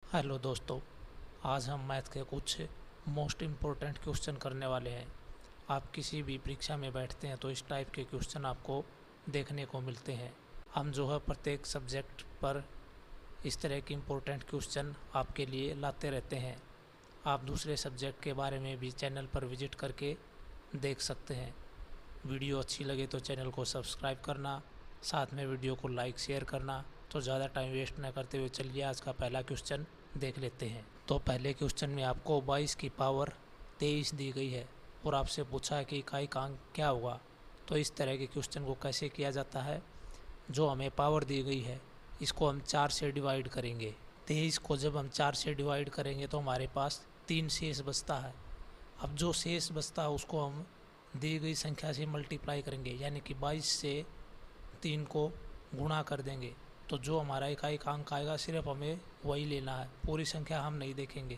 Hello दोस्तों, आज हम मैथ के कुछ मोस्ट इम्पोर्टेंट क्वेश्चन करने वाले हैं। आप किसी भी परीक्षा में बैठते हैं तो इस टाइप के क्वेश्चन आपको देखने को मिलते हैं। हम जो है प्रत्येक सब्जेक्ट पर इस तरह के इम्पोर्टेंट क्वेश्चन आपके लिए लाते रहते हैं। आप दूसरे सब्जेक्ट के बारे में भी चैनल पर विजिट करके देख सकते हैं। वीडियो अच्छी लगे तो चैनल को सब्सक्राइब करना, साथ में वीडियो को लाइक शेयर करना। तो ज़्यादा टाइम वेस्ट न करते हुए चलिए आज का पहला क्वेश्चन देख लेते हैं। तो पहले क्वेश्चन में आपको 22 की पावर 23 दी गई है और आपसे पूछा है कि इकाई का अंक क्या होगा। तो इस तरह के क्वेश्चन को कैसे किया जाता है, जो हमें पावर दी गई है इसको हम 4 से डिवाइड करेंगे। 23 को जब हम 4 से डिवाइड करेंगे तो हमारे पास 3 शेष बचता है। अब जो शेष बचता है उसको हम दी गई संख्या से मल्टीप्लाई करेंगे, यानी कि 22 से 3 को गुणा कर देंगे। तो जो हमारा इकाई का अंक आएगा सिर्फ हमें वही लेना है, पूरी संख्या हम नहीं देखेंगे।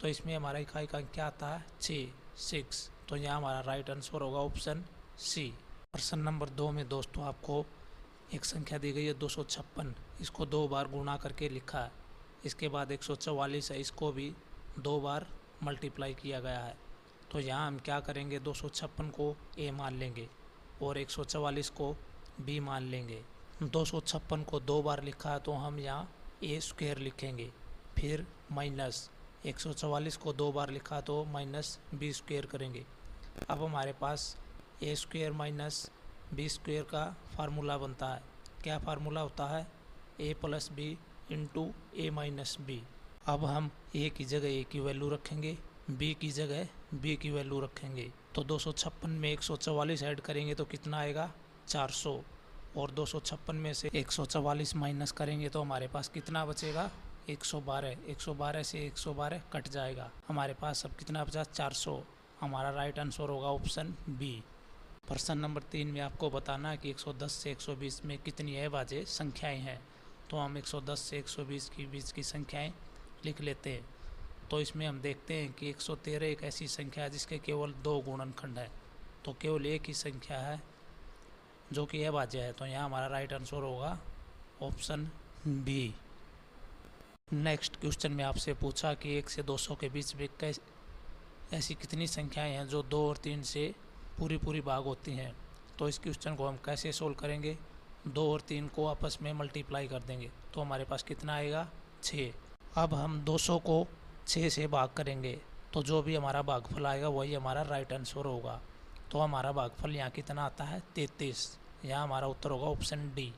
तो इसमें हमारा इकाई का अंक क्या आता है, 6। तो यहाँ हमारा राइट आंसर होगा ऑप्शन सी। प्रश्न नंबर 2 में दोस्तों आपको एक संख्या दी गई है 256। इसको 2 बार गुणा करके लिखा है। इसके बाद 144 है, इसको भी 2 बार मल्टीप्लाई किया गया है। तो यहाँ हम क्या करेंगे, 256 को ए मान लेंगे और 144 को बी मान लेंगे। 256 को 2 बार लिखा है तो हम यहाँ ए स्क्वायर लिखेंगे। फिर माइनस 144 को 2 बार लिखा तो माइनस बी स्क्वायर करेंगे। अब हमारे पास ए स्क्वायर माइनस बी स्क्वायर का फार्मूला बनता है। क्या फार्मूला होता है, ए प्लस बी इंटू ए माइनस बी। अब हम ए की जगह ए की वैल्यू रखेंगे, बी की जगह बी की वैल्यू रखेंगे। तो 256 में 144 ऐड करेंगे तो कितना आएगा, 400। और 256 में से 144 माइनस करेंगे तो हमारे पास कितना बचेगा, 112। 112 से 112 कट जाएगा, हमारे पास अब कितना बचा, 400। हमारा राइट आंसर होगा ऑप्शन बी। प्रश्न नंबर 3 में आपको बताना है कि 110 से 120 में कितनी अभाज्य संख्याएं हैं। तो हम 110 से 120 के बीच की संख्याएं लिख लेते हैं। तो इसमें हम देखते हैं कि 113 एक ऐसी संख्या है जिसके केवल 2 गुणनखंड है। तो केवल एक ही संख्या है जो कि अभाज्य है। तो यहाँ हमारा राइट आंसर होगा ऑप्शन बी। नेक्स्ट क्वेश्चन में आपसे पूछा कि 1 से 200 के बीच में ऐसी कितनी संख्याएं हैं जो 2 और 3 से पूरी भाग होती हैं। तो इस क्वेश्चन को हम कैसे सोल्व करेंगे, 2 और 3 को आपस में मल्टीप्लाई कर देंगे तो हमारे पास कितना आएगा, 6। अब हम 200 को 6 से भाग करेंगे तो जो भी हमारा भागफल आएगा वही हमारा राइट आंसर होगा। तो हमारा भागफल यहाँ कितना आता है, 33। यहाँ हमारा उत्तर होगा ऑप्शन डी।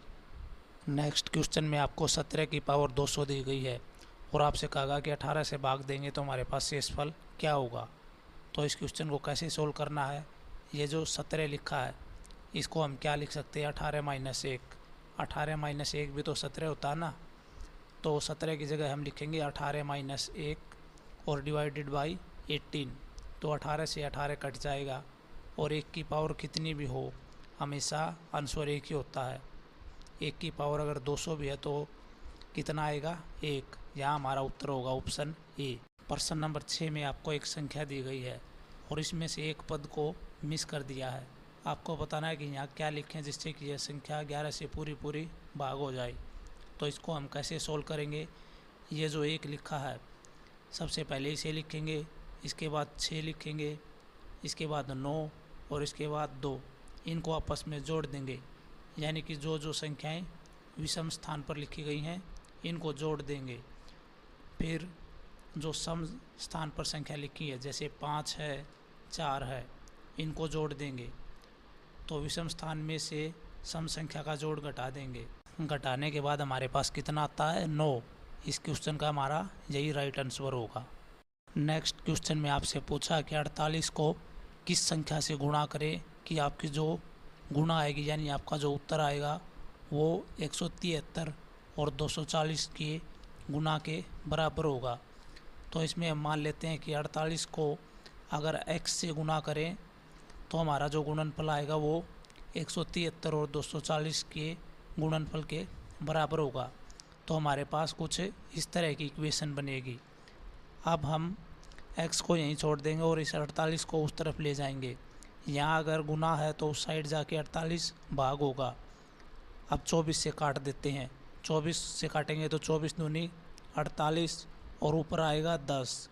नेक्स्ट क्वेश्चन में आपको 17 की पावर 200 दी गई है और आपसे कहा कि 18 से भाग देंगे तो हमारे पास शेषफल क्या होगा। तो इस क्वेश्चन को कैसे सोल्व करना है, ये जो 17 लिखा है इसको हम क्या लिख सकते हैं, 18 माइनस 1। 18 माइनस 1 भी तो 17 होता है ना। तो 17 की जगह हम लिखेंगे 18 माइनस 1 और डिवाइडेड बाई 18। तो 18 से 18 कट जाएगा और 1 की पावर कितनी भी हो हमेशा आंसर 1 ही होता है। 1 की पावर अगर 200 भी है तो कितना आएगा, 1। यहाँ हमारा उत्तर होगा ऑप्शन ए। प्रश्न नंबर 6 में आपको एक संख्या दी गई है और इसमें से एक पद को मिस कर दिया है। आपको बताना है कि यहाँ क्या लिखें जिससे कि यह संख्या 11 से पूरी भाग हो जाए। तो इसको हम कैसे सोल्व करेंगे, ये जो 1 लिखा है सबसे पहले इसे लिखेंगे, इसके बाद 6 लिखेंगे, इसके बाद 9 और इसके बाद 2। इनको आपस में जोड़ देंगे, यानी कि जो संख्याएं विषम स्थान पर लिखी गई हैं इनको जोड़ देंगे। फिर जो सम स्थान पर संख्या लिखी है जैसे 5 है, 4 है, इनको जोड़ देंगे। तो विषम स्थान में से सम संख्या का जोड़ घटा देंगे। घटाने के बाद हमारे पास कितना आता है, 9। इस क्वेश्चन का हमारा यही राइट आंसर होगा। नेक्स्ट क्वेश्चन में आपसे पूछा कि 48 को किस संख्या से गुणा करें कि आपकी जो गुणा आएगी, यानी आपका जो उत्तर आएगा वो 173 और 240 के गुणा के बराबर होगा। तो इसमें हम मान लेते हैं कि 48 को अगर x से गुणा करें तो हमारा जो गुणनफल आएगा वो 173 और 240 के गुणनफल के बराबर होगा। तो हमारे पास कुछ इस तरह की इक्वेशन बनेगी। अब हम x को यहीं छोड़ देंगे और इस 48 को उस तरफ ले जाएंगे। यहाँ अगर गुना है तो उस साइड जाके 48 भाग होगा। अब 24 से काट देते हैं, 24 से काटेंगे तो 24 दूनी 48 और ऊपर आएगा 10।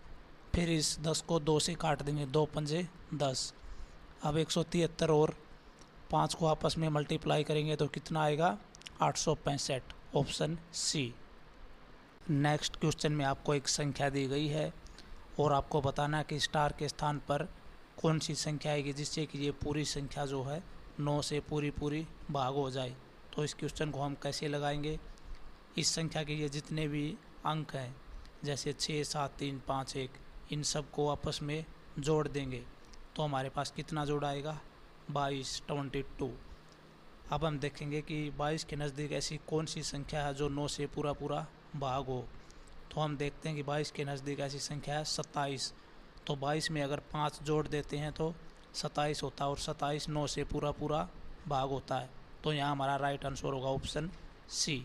फिर इस 10 को 2 से काट देंगे, 2 पंजे 10। अब 173 और 5 को आपस में मल्टीप्लाई करेंगे तो कितना आएगा? 865, ऑप्शन सी। नेक्स्ट क्वेश्चन में आपको एक संख्या दी गई है और आपको बताना है कि स्टार के स्थान पर कौन सी संख्या आएगी जिससे कि ये पूरी संख्या जो है 9 से पूरी भाग हो जाए। तो इस क्वेश्चन को हम कैसे लगाएंगे? इस संख्या के ये जितने भी अंक हैं, जैसे 6, 7, 3, 5, 1, इन सब को आपस में जोड़ देंगे तो हमारे पास कितना जोड़ आएगा? 22, 22। अब हम देखेंगे कि 22 के नज़दीक ऐसी कौन सी संख्या है जो 9 से पूरा भाग हो। तो हम देखते हैं कि 22 के नज़दीक ऐसी संख्या है 27। तो 22 में अगर 5 जोड़ देते हैं तो 27 होता है और 27 9 से पूरा भाग होता है। तो यहाँ हमारा राइट आंसर होगा ऑप्शन सी।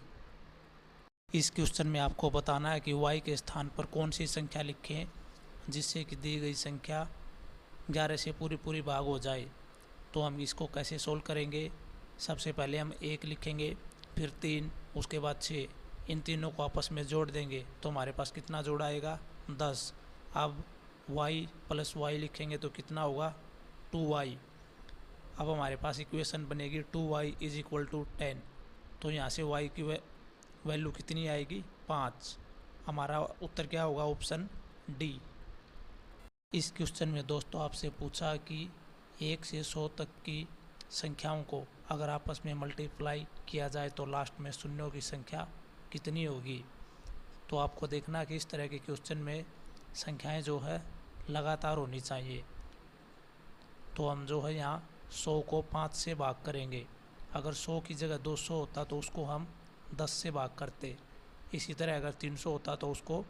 इस क्वेश्चन में आपको बताना है कि y के स्थान पर कौन सी संख्या लिखें जिससे कि दी गई संख्या 11 से पूरी भाग हो जाए। तो हम इसको कैसे सोल्व करेंगे? सबसे पहले हम 1 लिखेंगे, फिर 3, उसके बाद 6, इन तीनों को आपस में जोड़ देंगे तो हमारे पास कितना जोड़ आएगा? 10। अब y प्लस y लिखेंगे तो कितना होगा? 2y। अब हमारे पास इक्वेशन बनेगी 2y इज इक्वल टू 10। तो यहाँ से y की वैल्यू कितनी आएगी? 5। हमारा उत्तर क्या होगा? Option D. इस क्वेश्चन में दोस्तों आपसे पूछा कि 1 से 100 तक की संख्याओं को अगर आपस में मल्टीप्लाई किया जाए तो लास्ट में शून्यों की संख्या कितनी होगी। तो आपको देखना कि इस तरह के क्वेश्चन में संख्याएं जो है लगातार होनी चाहिए। तो हम जो है यहाँ 100 को 5 से भाग करेंगे। अगर 100 की जगह 200 होता तो उसको हम 10 से भाग करते। इसी तरह अगर 300 होता तो उसको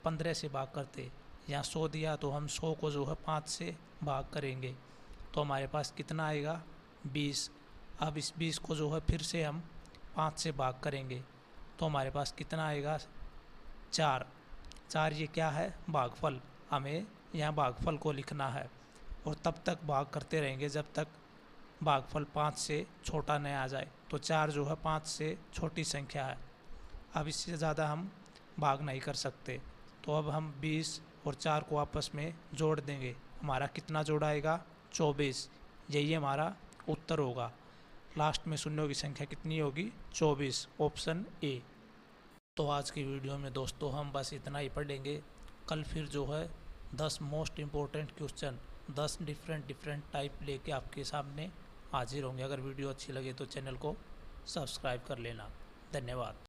15 से भाग करते। यहाँ 100 दिया तो हम 100 को जो है 5 से भाग करेंगे तो हमारे पास कितना आएगा? 20। अब इस 20 को जो है फिर से हम 5 से भाग करेंगे तो हमारे पास कितना आएगा? 4। ये क्या है? भागफल। हमें यहाँ भागफल को लिखना है और तब तक भाग करते रहेंगे जब तक भागफल 5 से छोटा न आ जाए। तो 4 जो है 5 से छोटी संख्या है। अब इससे ज़्यादा हम भाग नहीं कर सकते। तो अब हम 20 और 4 को आपस में जोड़ देंगे। हमारा कितना जोड़ आएगा? 24। यही हमारा उत्तर होगा। लास्ट में शून्यों की संख्या कितनी होगी? 24, ऑप्शन ए। तो आज की वीडियो में दोस्तों हम बस इतना ही पढ़ेंगे। कल फिर जो है 10 most important question 10 different type लेके आपके सामने हाजिर होंगे। अगर वीडियो अच्छी लगे तो चैनल को सब्सक्राइब कर लेना। धन्यवाद।